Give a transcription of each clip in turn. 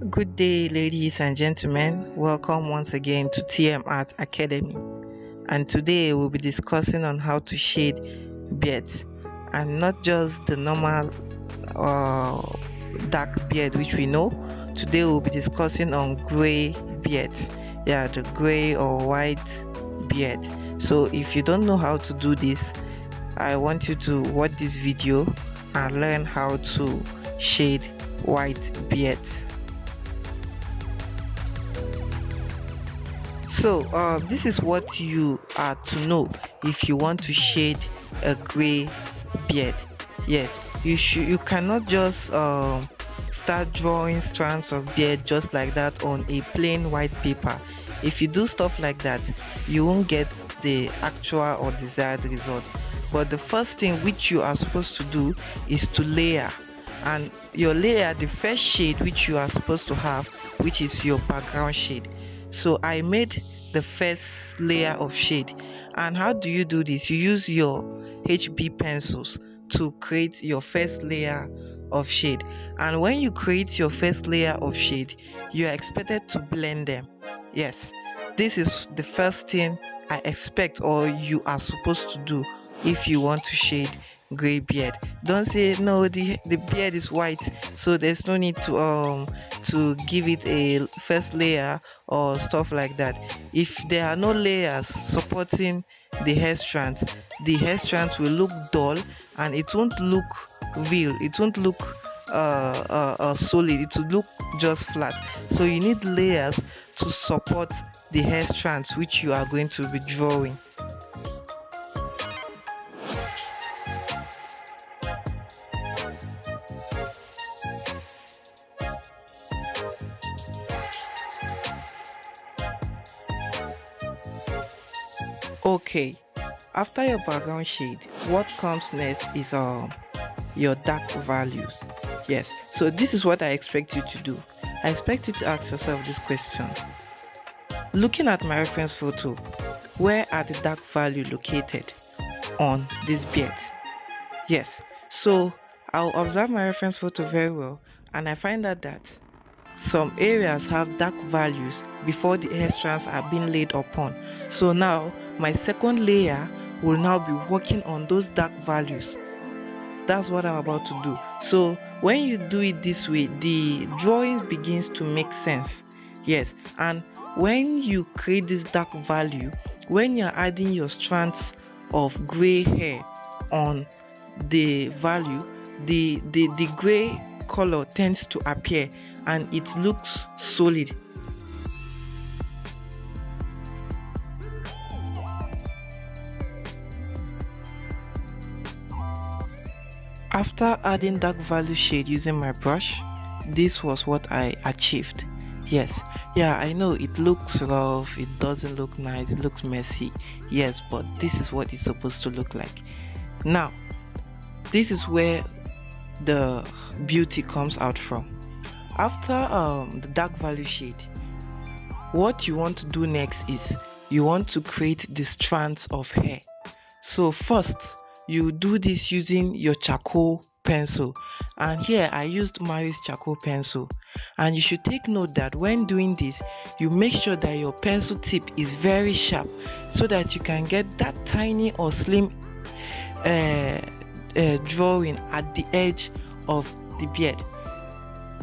Good day, ladies and gentlemen. Welcome once again to TM Art Academy. And today we'll be discussing on how to shade beards, and not just the normal uh, dark beard which we know. Today we'll be discussing on gray beards. Yeah, the gray or white beard. So if you don't know how to do this, I want you to watch this video and learn how to shade white beards. So this is what you are to know if you want to shade a gray beard. Yes, you cannot just start drawing strands of beard just like that on a plain white paper. If you do stuff like that, you won't get the actual or desired result. But the first thing which you are supposed to do is to layer, and your layer, the first shade which you are supposed to have, which is your background shade. So I made the first layer of shade. And how do you do this? You use your HB pencils to create your first layer of shade. And when you create your first layer of shade, you are expected to blend them. Yes, this is the first thing I expect or you are supposed to do if you want to shade gray beard. Don't say no, the beard is white, so there's no need to give it a first layer or stuff like that. If there are no layers supporting the hair strands will look dull, and it won't look real, it won't look solid, it will look just flat. So you need layers to support the hair strands which you are going to be drawing. Okay, after your background shade, what comes next is your dark values. Yes, so this is what I expect you to do. I expect you to ask yourself this question: looking at my reference photo, where are the dark value located on this beard? Yes, so I'll observe my reference photo very well, and I find out that some areas have dark values before the hair strands are being laid upon. So now my second layer will now be working on those dark values. That's what I'm about to do. So when you do it this way, the drawings begins to make sense. Yes, and when you create this dark value, when you're adding your strands of gray hair on the value, the gray color tends to appear and it looks solid. After adding dark value shade using my brush, this was what I achieved. Yes, yeah, I know it looks rough, it doesn't look nice, it looks messy. Yes, but this is what it's supposed to look like. Now, this is where the beauty comes out from. After the dark value shade, what you want to do next is you want to create the strands of hair. So first, you do this using your charcoal pencil, and here I used Mary's charcoal pencil. And you should take note that when doing this, you make sure that your pencil tip is very sharp so that you can get that tiny or slim drawing at the edge of the beard.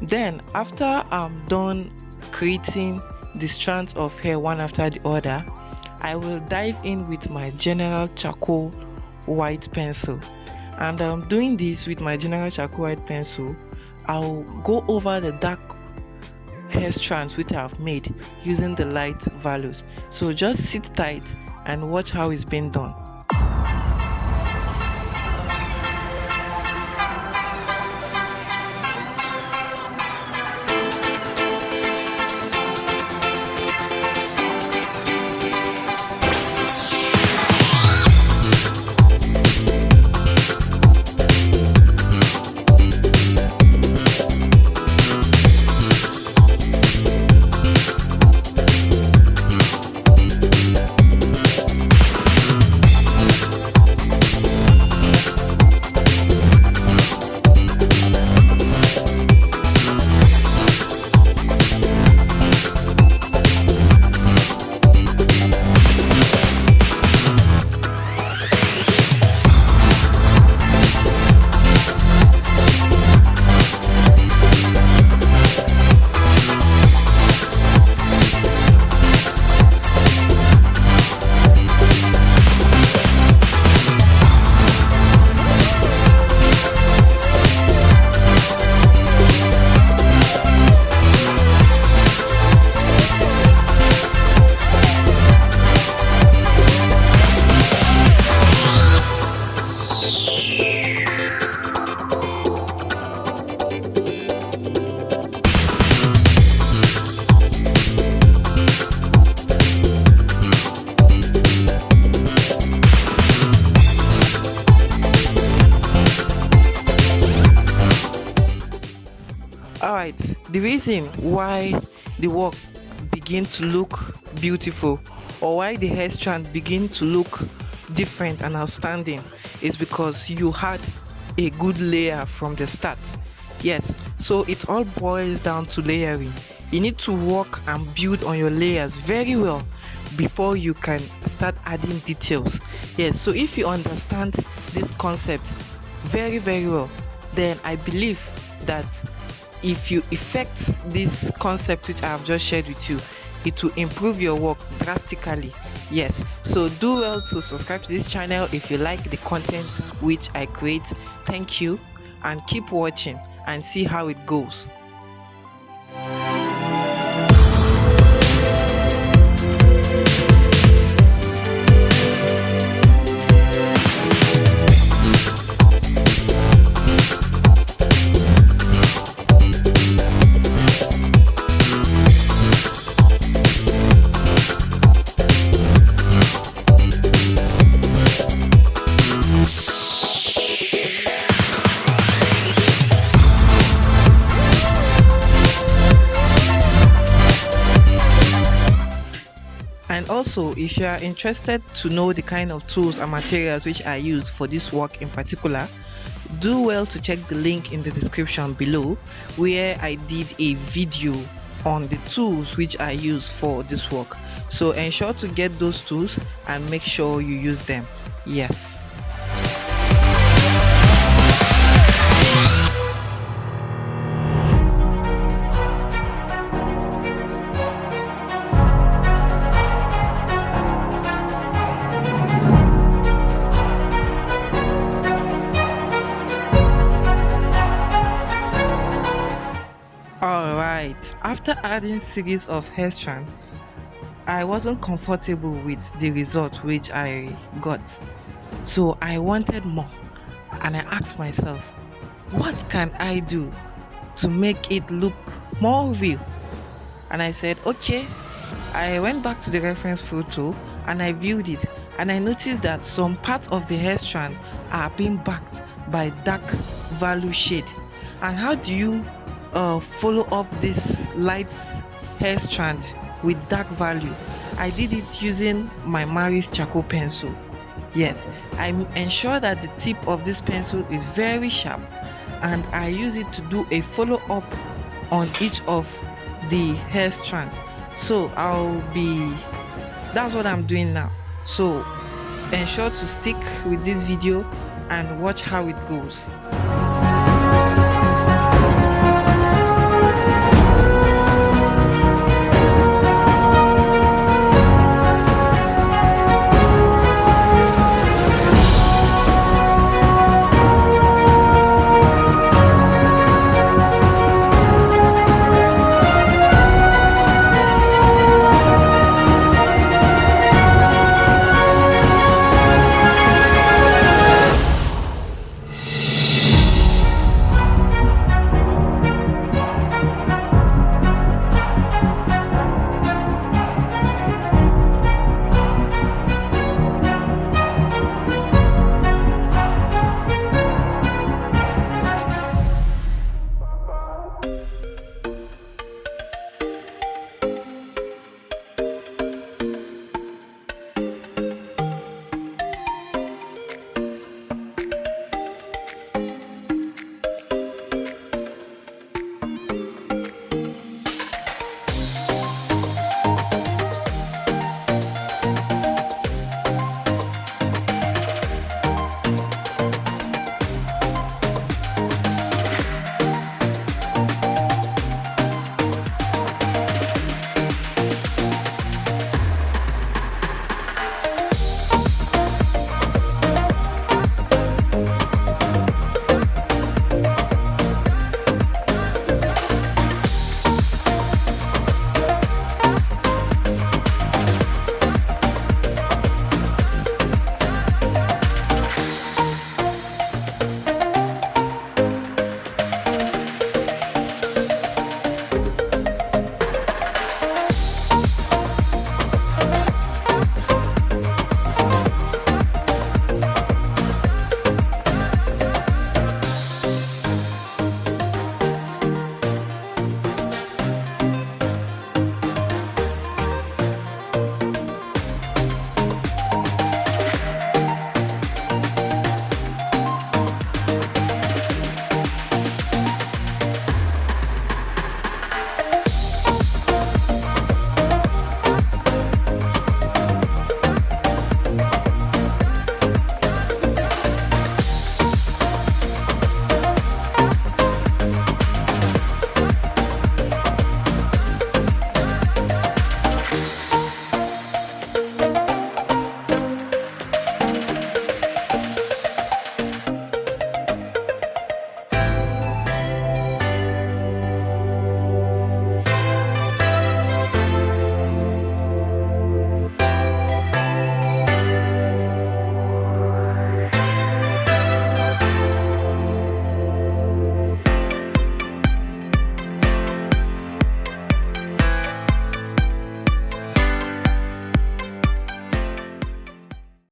Then after I'm done creating the strands of hair one after the other, I will dive in with my general charcoal white pencil. And I'm doing this with my general charcoal white pencil. I'll go over the dark hair strands which I've made using the light values. So just sit tight and watch how it's being done. right, the reason why the work begin to look beautiful, or why the hair strand begin to look different and outstanding, is because you had a good layer from the start. Yes, so it all boils down to layering. You need to work and build on your layers very well before you can start adding details. Yes, so if you understand this concept very, very well, then I believe that if you effect this concept which I have just shared with you, it will improve your work drastically. Yes, so do well to subscribe to this channel if you like the content which I create. Thank you, and keep watching and see how it goes. And also, if you are interested to know the kind of tools and materials which I use for this work in particular, do well to check the link in the description below, where I did a video on the tools which I use for this work. So ensure to get those tools and make sure you use them. Yes. Alright, after adding series of hair strands, I wasn't comfortable with the result which I got. So I wanted more, and I asked myself, what can I do to make it look more real? And I said, okay. I went back to the reference photo and I viewed it, and I noticed that some parts of the hair strand are being backed by dark value shade. And how do you follow up this light hair strand with dark value? I did it using my Maris charcoal pencil. Yes, I ensure that the tip of this pencil is very sharp, and I use it to do a follow up on each of the hair strand. So that's what I'm doing now. So ensure to stick with this video and watch how it goes.